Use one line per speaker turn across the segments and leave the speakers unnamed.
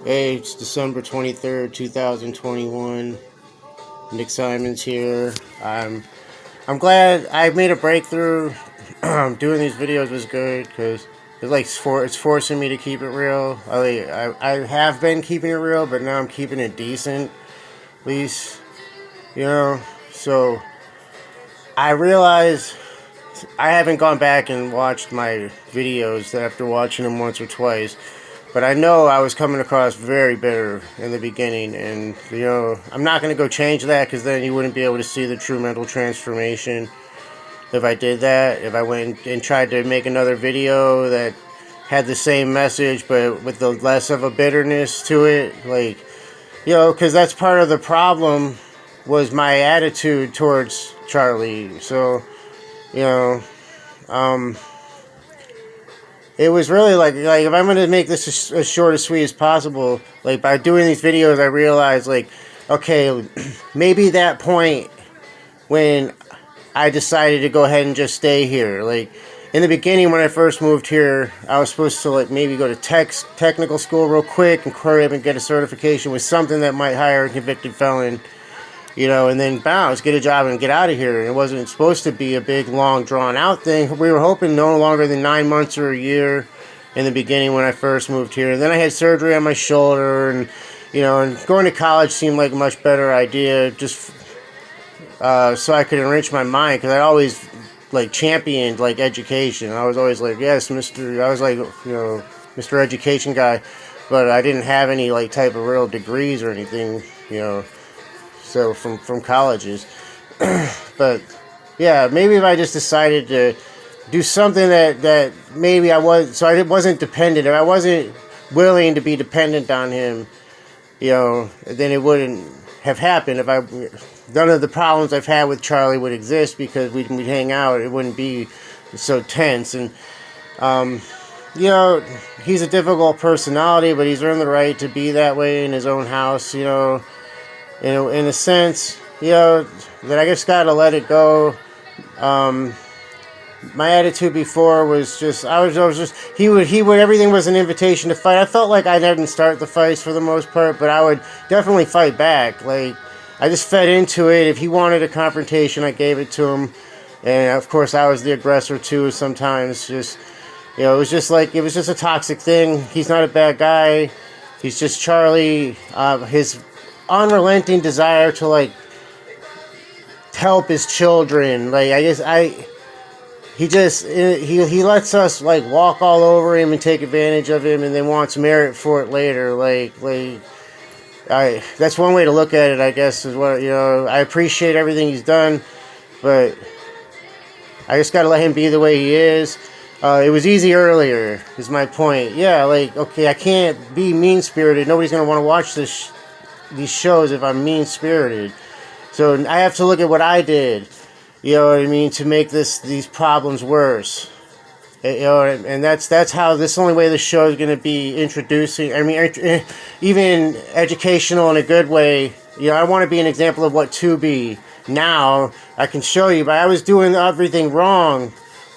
Hey, it's December 23rd, 2021. Nick Simon's here. I'm glad I made a breakthrough. Doing these videos was good because it's forcing me to keep it real. I have been keeping it real, but now I'm keeping it decent, at least, you know. So I realize I haven't gone back and watched my videos after watching them once or twice. But I know I was coming across very bitter in the beginning, and I'm not going to go change that because then you wouldn't be able to see the true mental transformation if I did that. If I went and tried to make another video that had the same message but with the less of a bitterness to it, because that's part of the problem was my attitude towards Charlie. So, it was really like if I'm gonna make this as short as sweet as possible, by doing these videos, I realized okay, maybe that point when I decided to go ahead and just stay here. In the beginning, when I first moved here, I was supposed to maybe go to technical school real quick and hurry up and get a certification with something that might hire a convicted felon. And then bounce, get a job and get out of here. And it wasn't supposed to be a big, long, drawn-out thing. We were hoping no longer than 9 months or a year in the beginning when I first moved here. And then I had surgery on my shoulder, and going to college seemed like a much better idea, just so I could enrich my mind, because I always championed education. I was always yes, Mr. I was Mr. Education guy, but I didn't have any type of real degrees or anything, So from colleges. But yeah, maybe if I just decided to do something that maybe I wasn't dependent, if I wasn't willing to be dependent on him, then it wouldn't have happened. None of the problems I've had with Charlie would exist, because we'd hang out. It wouldn't be so tense. And he's a difficult personality, but he's earned the right to be that way in his own house. In a sense, that I just gotta let it go. My attitude before was just, he would, everything was an invitation to fight. I felt like I didn't start the fights for the most part, but I would definitely fight back. I just fed into it. If he wanted a confrontation, I gave it to him. And of course, I was the aggressor too sometimes. It was just a toxic thing. He's not a bad guy. He's just Charlie. His unrelenting desire to help his children. He lets us walk all over him and take advantage of him, and then wants merit for it later. That's one way to look at it, I guess, is what I appreciate everything he's done, but I just gotta let him be the way he is. It was easy earlier, is my point. Yeah, okay, I can't be mean-spirited. Nobody's gonna want to watch these shows if I'm mean-spirited. So I have to look at what I did, to make these problems worse. And that's how, this only way the show is going to be introducing, even educational in a good way. I want to be an example of what to be. Now I can show you, but I was doing everything wrong,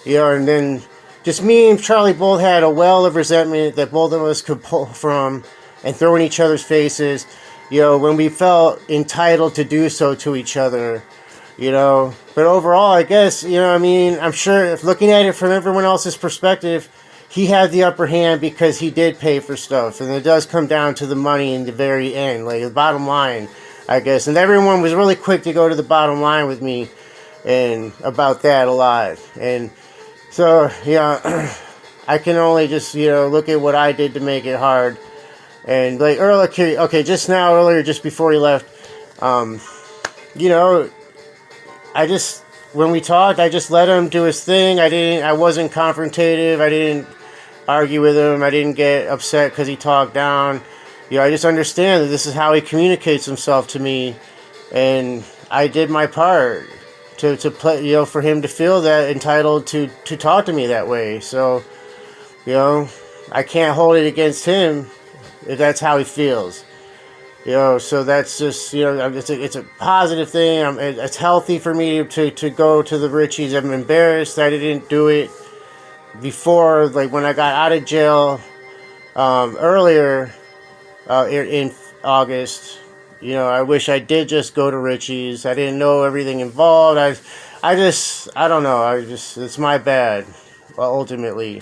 and then just me and Charlie both had a well of resentment that both of us could pull from and throw in each other's faces, when we felt entitled to do so to each other, But overall, I guess, I'm sure if looking at it from everyone else's perspective, he had the upper hand because he did pay for stuff. And it does come down to the money in the very end, the bottom line, I guess. And everyone was really quick to go to the bottom line with me and about that a lot. And so, I can only just, look at what I did to make it hard. And earlier, just before he left, when we talked, I just let him do his thing. I wasn't confrontative. I didn't argue with him. I didn't get upset because he talked down. I just understand that this is how he communicates himself to me, and I did my part to play, for him to feel that entitled to talk to me that way. So, I can't hold it against him if that's how he feels. So that's just, it's a positive thing. It's healthy for me to go to the Richies. I'm embarrassed that I didn't do it before, when I got out of jail. Earlier in August, I wish I did just go to Richie's. I didn't know everything involved. I don't know. It's my bad, ultimately,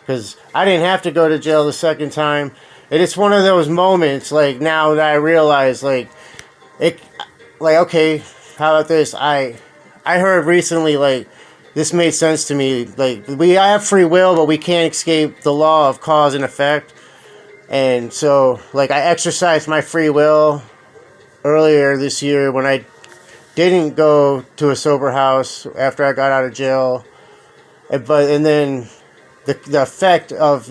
because I didn't have to go to jail the second time. And it's one of those moments, like, now that I realize, like, okay, how about this? I heard recently, like, this made sense to me. Like, we have free will, but we can't escape the law of cause and effect. And so, like, I exercised my free will earlier this year when I didn't go to a sober house after I got out of jail. And then the effect of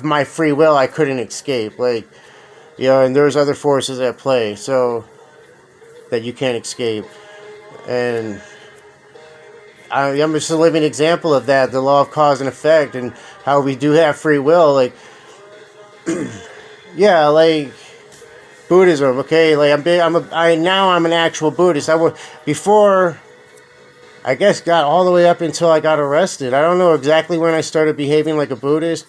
my free will, I couldn't escape. Like, and there's other forces at play, so that you can't escape. And I'm just a living example of that, the law of cause and effect, and how we do have free will. Like, yeah, like Buddhism. Okay, like I'm an actual Buddhist. Before, I guess, got all the way up until I got arrested. I don't know exactly when I started behaving like a Buddhist,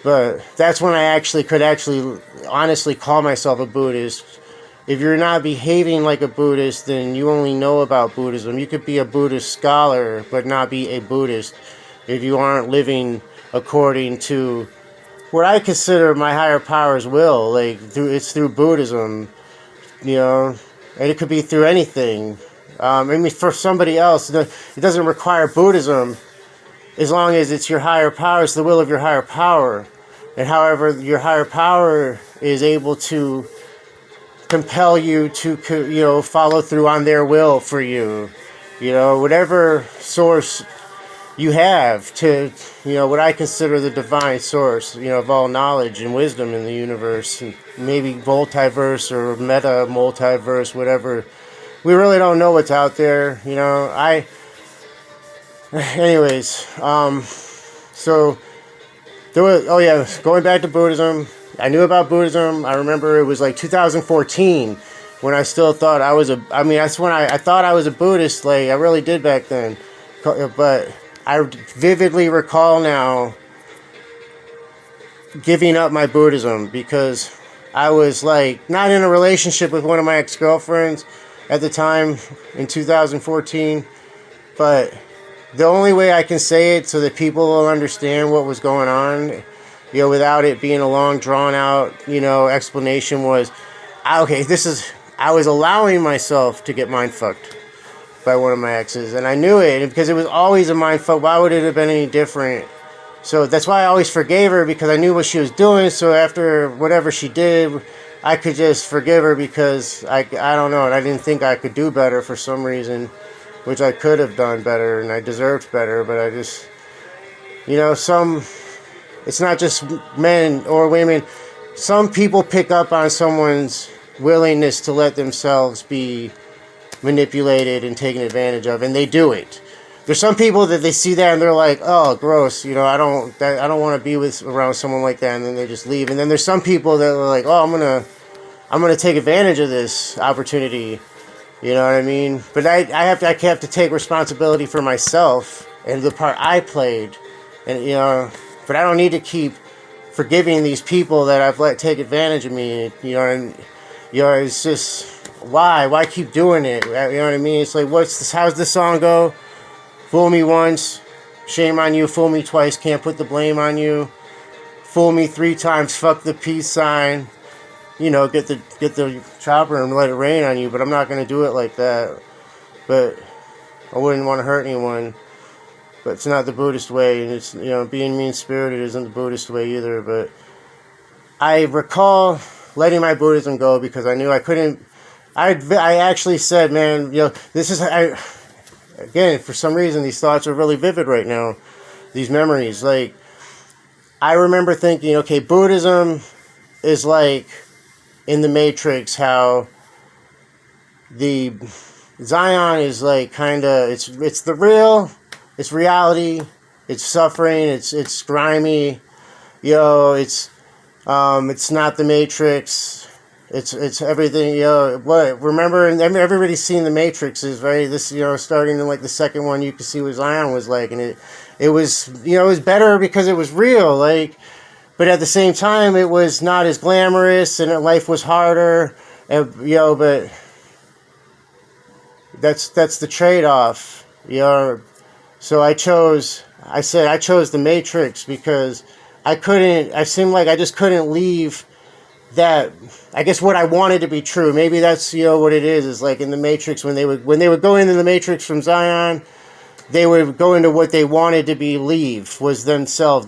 but that's when I could honestly call myself a Buddhist. If you're not behaving like a Buddhist, then you only know about Buddhism. You could be a Buddhist scholar, but not be a Buddhist if you aren't living according to what I consider my higher power's will. Like, it's through Buddhism, and it could be through anything. For somebody else, it doesn't require Buddhism, as long as it's your higher power. It's the will of your higher power. And however your higher power is able to compel you to, follow through on their will for you. Whatever source you have to, what I consider the divine source, of all knowledge and wisdom in the universe, and maybe multiverse or meta multiverse, whatever. We really don't know what's out there, anyways, so there was, going back to Buddhism, I knew about Buddhism. I remember it was like 2014 when I still thought that's when I thought I was a Buddhist. Like, I really did back then. But I vividly recall now giving up my Buddhism because I was, like, not in a relationship with one of my ex-girlfriends at the time in 2014. But the only way I can say it so that people will understand what was going on, without it being a long, drawn-out, explanation, was, I was allowing myself to get mind-fucked by one of my exes, and I knew it, because it was always a mind-fuck. Why would it have been any different? So that's why I always forgave her, because I knew what she was doing, so after whatever she did, I could just forgive her, because I don't know, and I didn't think I could do better for some reason, which I could have done better, and I deserved better, but I just, it's not just men or women. Some people pick up on someone's willingness to let themselves be manipulated and taken advantage of, and they do it. There's some people that they see that and they're like, oh, gross, I don't want to be around someone like that, and then they just leave. And then there's some people that are like, oh, I'm gonna take advantage of this opportunity. You know what I mean? But I have to take responsibility for myself and the part I played, and but I don't need to keep forgiving these people that I've let take advantage of me. It's just, why keep doing it? You know what I mean? It's like, how's the song go? Fool me once, shame on you. Fool me twice, can't put the blame on you. Fool me 3 times, fuck the peace sign. Get the chopper and let it rain on you. But I'm not gonna do it like that. But I wouldn't want to hurt anyone. But it's not the Buddhist way, and it's, being mean-spirited isn't the Buddhist way either. But I recall letting my Buddhism go because I knew I couldn't. I actually said, man, this is. Again, for some reason, these thoughts are really vivid right now. These memories, like, I remember thinking, okay, Buddhism is like in the Matrix, how the Zion is like kind of it's the real. It's reality. It's suffering. It's grimy. It's not the Matrix. It's everything. Remember, and everybody's seen the Matrix, is right. This, starting in like the second one, you can see what Zion was like, and it was, it was better because it was real. Like, but at the same time, it was not as glamorous, and life was harder, and but that's the trade-off, So I chose the Matrix because I seemed like I just couldn't leave that, I guess, what I wanted to be true. Maybe that's, what it is like in the Matrix, when they would go into the Matrix from Zion, they would go into what they wanted to believe was themselves,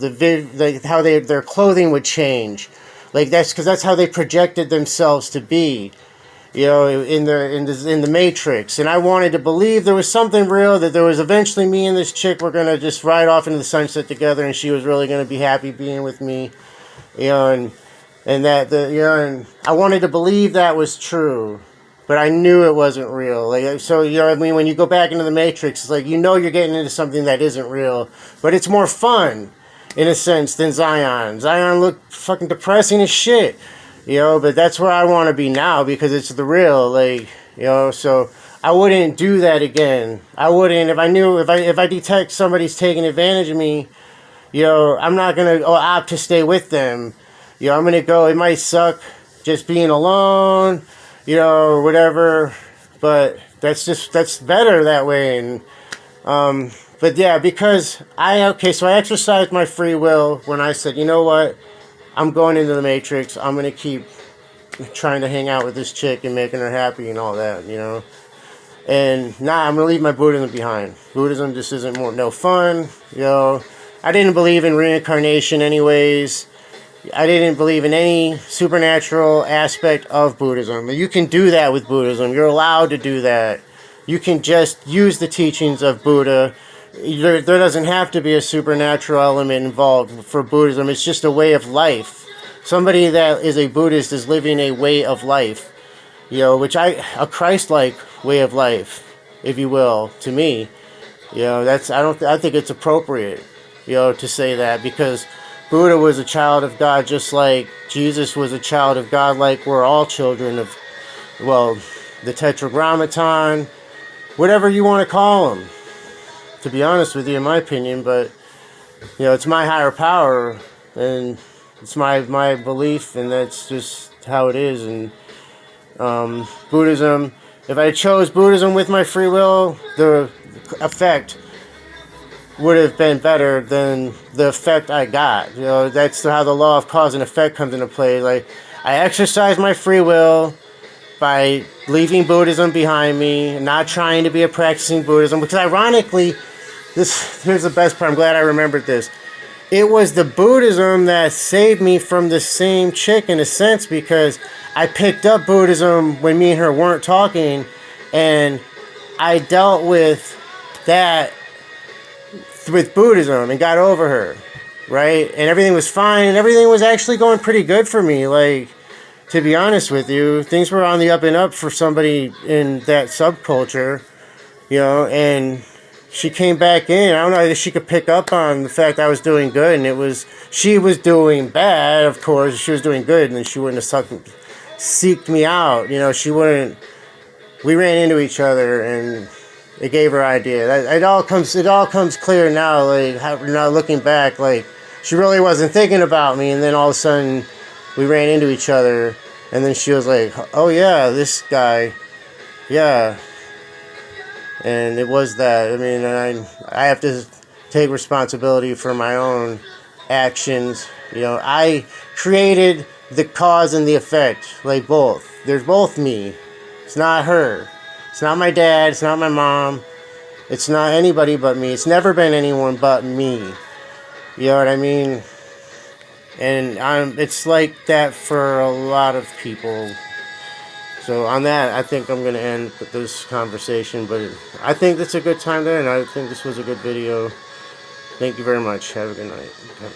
how their clothing would change. Like, that's how they projected themselves to be. In the Matrix, and I wanted to believe there was something real, that there was eventually me and this chick were gonna just ride off into the sunset together, and she was really gonna be happy being with me, and that and I wanted to believe that was true, but I knew it wasn't real. Like, so I mean, when you go back into the Matrix, it's like you're getting into something that isn't real, but it's more fun in a sense than Zion. Zion looked fucking depressing as shit. But that's where I want to be now, because it's the real, so I wouldn't do that again. I wouldn't, if I detect somebody's taking advantage of me, I'm not going to opt to stay with them. I'm going to go, it might suck just being alone, or whatever, but that's better that way. And, but yeah, because so I exercised my free will when I said, you know what? I'm going into the Matrix. I'm going to keep trying to hang out with this chick and making her happy and all that, And I'm going to leave my Buddhism behind. Buddhism just isn't no fun, I didn't believe in reincarnation anyways. I didn't believe in any supernatural aspect of Buddhism. You can do that with Buddhism. You're allowed to do that. You can just use the teachings of Buddha. There doesn't have to be a supernatural element involved for Buddhism. It's just a way of life. Somebody that is a Buddhist is living a way of life, a Christlike way of life, if you will, to me. I think it's appropriate, to say that, because Buddha was a child of God, just like Jesus was a child of God, like we're all children of, the Tetragrammaton, whatever you want to call them. To be honest with you, in my opinion, but it's my higher power, and it's my belief, and that's just how it is. And Buddhism, if I chose Buddhism with my free will, the effect would have been better than the effect I got. That's how the law of cause and effect comes into play. Like, I exercise my free will by leaving Buddhism behind me, not trying to be a practicing Buddhism, because ironically, here's the best part. I'm glad I remembered this. It was the Buddhism that saved me from the same chick, in a sense, because I picked up Buddhism when me and her weren't talking, and I dealt with that with Buddhism and got over her, right? And everything was fine, and everything was actually going pretty good for me. Like, to be honest with you, things were on the up and up for somebody in that subculture, and she came back in. I don't know if she could pick up on the fact I was doing good, and she was doing bad, of course. She was doing good, and then she wouldn't have seeked me out. We ran into each other, and it gave her idea. It all comes clear now. Like, now looking back, like, she really wasn't thinking about me, and then all of a sudden we ran into each other, and then she was like, "Oh yeah, this guy, yeah." And it was that. I mean, I have to take responsibility for my own actions. I created the cause and the effect, like both. There's both me. It's not her. It's not my dad. It's not my mom. It's not anybody but me. It's never been anyone but me. You know what I mean? And it's like that for a lot of people. So on that, I think I'm going to end this conversation, but I think that's a good time to end. I think this was a good video. Thank you very much. Have a good night. Okay.